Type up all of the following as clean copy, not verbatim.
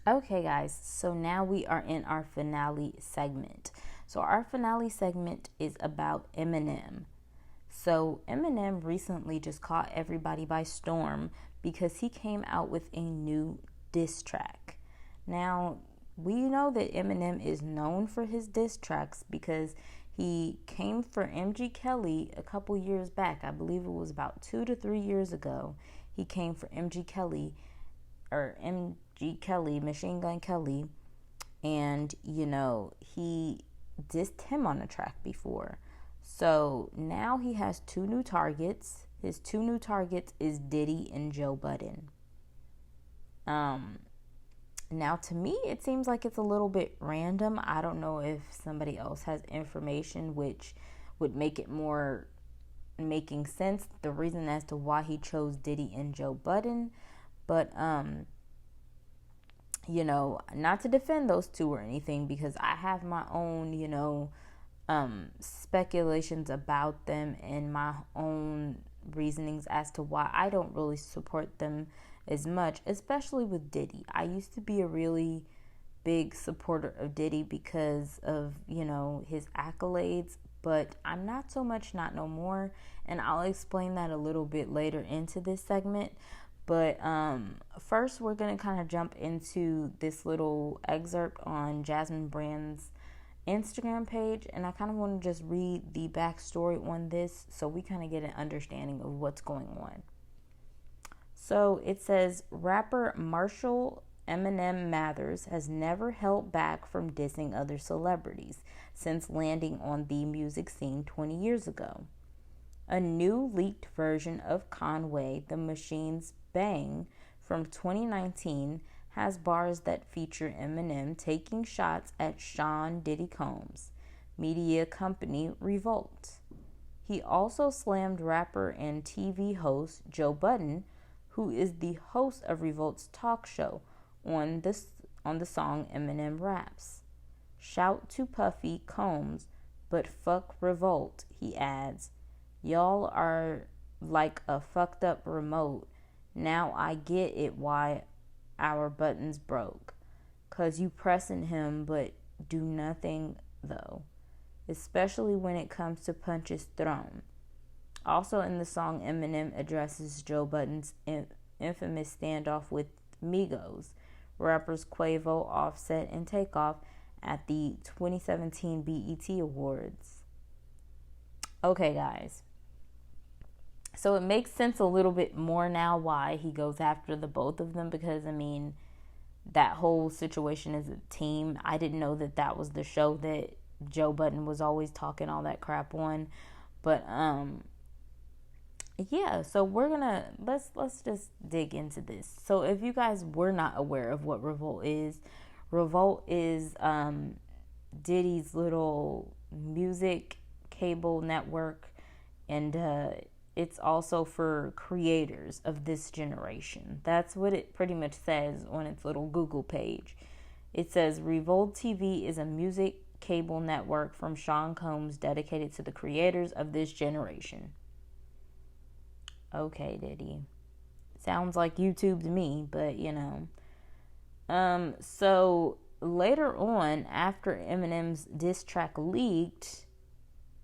Okay, guys, so now we are in our finale segment. So, our finale segment is about Eminem. So, Eminem recently just caught everybody by storm because he came out with a new diss track. Now, we know that Eminem is known for his diss tracks because he came for MG Kelly a couple years back. I believe it was about 2 to 3 years ago. He came for MG Kelly, Machine Gun Kelly, and he dissed him on a track before. So now he has two new targets. His two new targets is Diddy and Joe Budden. Now to me it seems like it's a little bit random. I don't know if somebody else has information which would make it more making sense, the reason as to why he chose Diddy and Joe Budden. But not to defend those two or anything, because I have my own, speculations about them and my own reasonings as to why I don't really support them as much, especially with Diddy. I used to be a really big supporter of Diddy because of, his accolades, but I'm not so much, not no more, and I'll explain that a little bit later into this segment. But first, we're going to kind of jump into this little excerpt on Jasmine Brand's Instagram page. And I kind of want to just read the backstory on this so we kind of get an understanding of what's going on. So it says, rapper Marshall Eminem Mathers has never held back from dissing other celebrities since landing on the music scene 20 years ago. A new leaked version of Conway the Machine's Bang from 2019 has bars that feature Eminem taking shots at Sean Diddy Combs' media company Revolt. He also slammed rapper and TV host Joe Budden, who is the host of Revolt's talk show, on the song Eminem Raps. Shout to Puffy Combs, but fuck Revolt, he adds. Y'all are like a fucked up remote. Now I get it why our buttons broke. 'Cause you pressing him but do nothing though. Especially when it comes to punches thrown. Also in the song, Eminem addresses Joe Budden's infamous standoff with Migos, rappers Quavo, Offset, and Takeoff at the 2017 BET Awards. Okay, guys. So it makes sense a little bit more now why he goes after the both of them, because, that whole situation is a team. I didn't know that was the show that Joe Budden was always talking all that crap on. But, yeah, so we're gonna, let's just dig into this. So if you guys were not aware of what Revolt is Diddy's little music cable network, and it's also for creators of this generation. That's what it pretty much says on its little Google page. It says Revolt TV is a music cable network from Sean Combs dedicated to the creators of this generation. Okay, Diddy. Sounds like YouTube to me, but So later on, after Eminem's diss track leaked,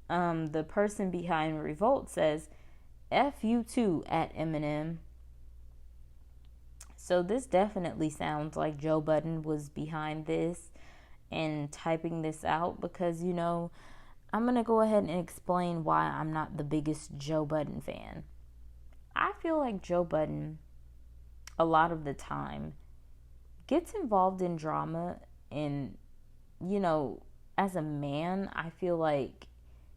the person behind Revolt says, F you too at Eminem. So this definitely sounds like Joe Budden was behind this and typing this out, because, I'm going to go ahead and explain why I'm not the biggest Joe Budden fan. I feel like Joe Budden, a lot of the time, gets involved in drama, and, as a man, I feel like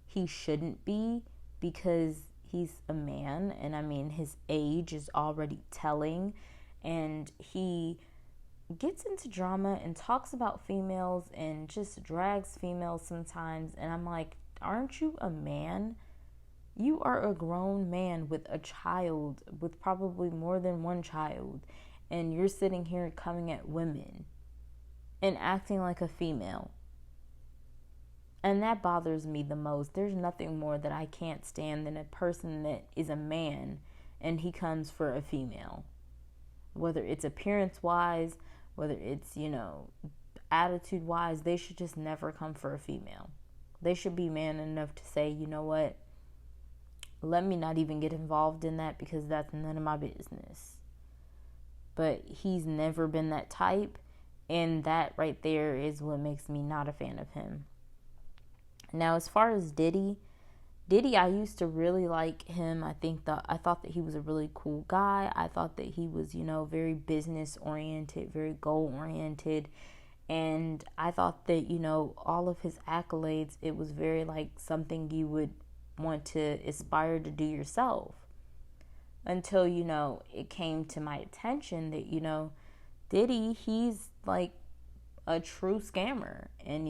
he shouldn't be, because he's a man, and his age is already telling, and he gets into drama and talks about females and just drags females sometimes, and I'm like, aren't you a man? You are a grown man with a child, with probably more than one child, and you're sitting here coming at women and acting like a female. And that bothers me the most. There's nothing more that I can't stand than a person that is a man and he comes for a female. Whether it's appearance-wise, whether it's, attitude-wise, they should just never come for a female. They should be man enough to say, you know what, let me not even get involved in that because that's none of my business. But he's never been that type, and that right there is what makes me not a fan of him. Now, as far as Diddy, I used to really like him. I thought that he was a really cool guy. I thought that he was, very business oriented, very goal oriented. And I thought that, all of his accolades, it was very like something you would want to aspire to do yourself. Until, it came to my attention that, Diddy, he's like a true scammer. And,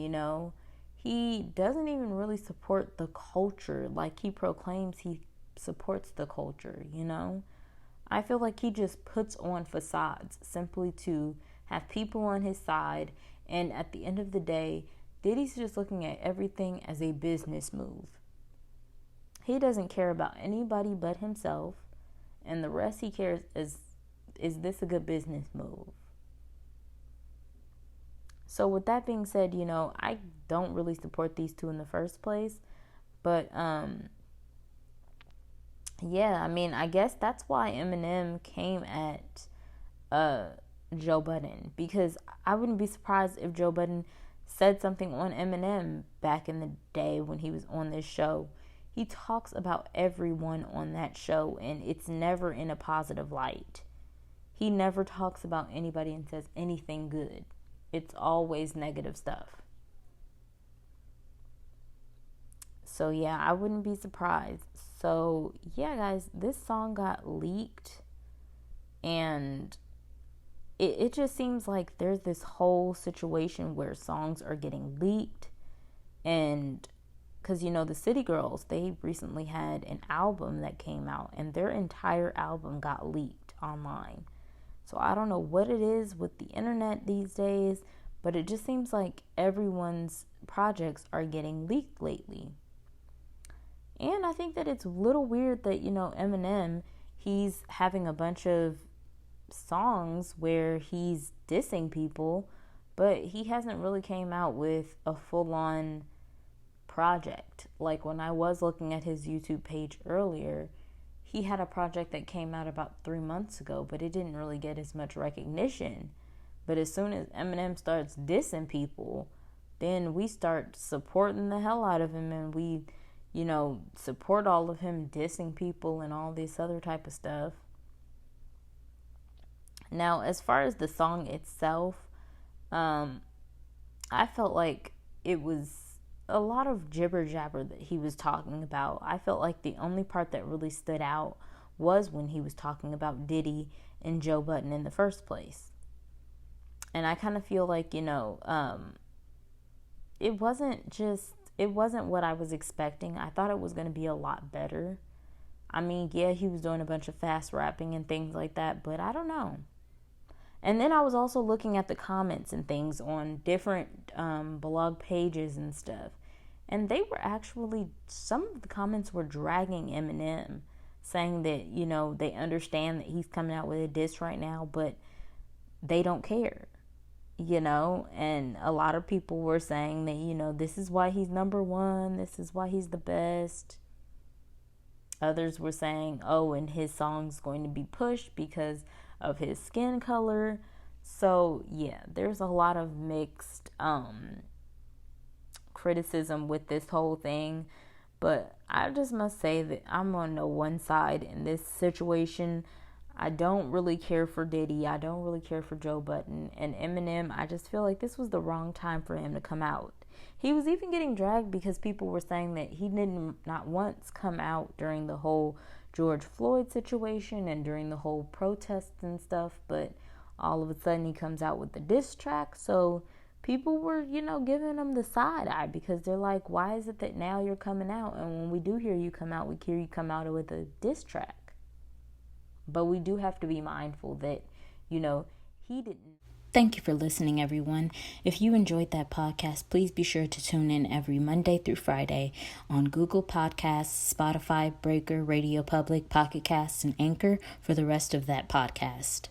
he doesn't even really support the culture like he proclaims he supports the culture, I feel like he just puts on facades simply to have people on his side. And at the end of the day, Diddy's just looking at everything as a business move. He doesn't care about anybody but himself. And the rest he cares is this a good business move? So with that being said, I don't really support these two in the first place. But, I guess that's why Eminem came at Joe Budden. Because I wouldn't be surprised if Joe Budden said something on Eminem back in the day when he was on this show. He talks about everyone on that show, and it's never in a positive light. He never talks about anybody and says anything good. It's always negative stuff. So, yeah, I wouldn't be surprised. So, yeah, guys, this song got leaked. And it just seems like there's this whole situation where songs are getting leaked. And because, the City Girls, they recently had an album that came out. And their entire album got leaked online. So I don't know what it is with the internet these days, but it just seems like everyone's projects are getting leaked lately. And I think that it's a little weird that, Eminem, he's having a bunch of songs where he's dissing people, but he hasn't really came out with a full-on project. Like when I was looking at his YouTube page earlier, he had a project that came out about 3 months ago, but it didn't really get as much recognition. But as soon as Eminem starts dissing people, then we start supporting the hell out of him, and we, support all of him dissing people and all this other type of stuff. Now, as far as the song itself, I felt like it was a lot of jibber jabber that he was talking about. I felt like the only part that really stood out was when he was talking about Diddy and Joe Budden in the first place. And I kind of feel like, it wasn't what I was expecting. I thought it was going to be a lot better. I mean, yeah, he was doing a bunch of fast rapping and things like that, but I don't know. And then I was also looking at the comments and things on different blog pages and stuff. And they were actually, some of the comments were dragging Eminem, saying that, they understand that he's coming out with a diss right now, but they don't care, And a lot of people were saying that, this is why he's number one. This is why he's the best. Others were saying, and his song's going to be pushed because of his skin color. So yeah, there's a lot of mixed criticism with this whole thing, but I just must say that I'm on no one side in this situation. I don't really care for Diddy. I don't really care for Joe Budden. And Eminem, I just feel like this was the wrong time for him to come out. He was even getting dragged because people were saying that he didn't not once come out during the whole George Floyd situation and during the whole protests and stuff, but all of a sudden he comes out with the diss track. So people were, giving him the side eye because they're like, why is it that now you're coming out? And when we do hear you come out, we hear you come out with a diss track. But we do have to be mindful that, he didn't. Thank you for listening, everyone. If you enjoyed that podcast, please be sure to tune in every Monday through Friday on Google Podcasts, Spotify, Breaker, Radio Public, Pocketcasts, and Anchor for the rest of that podcast.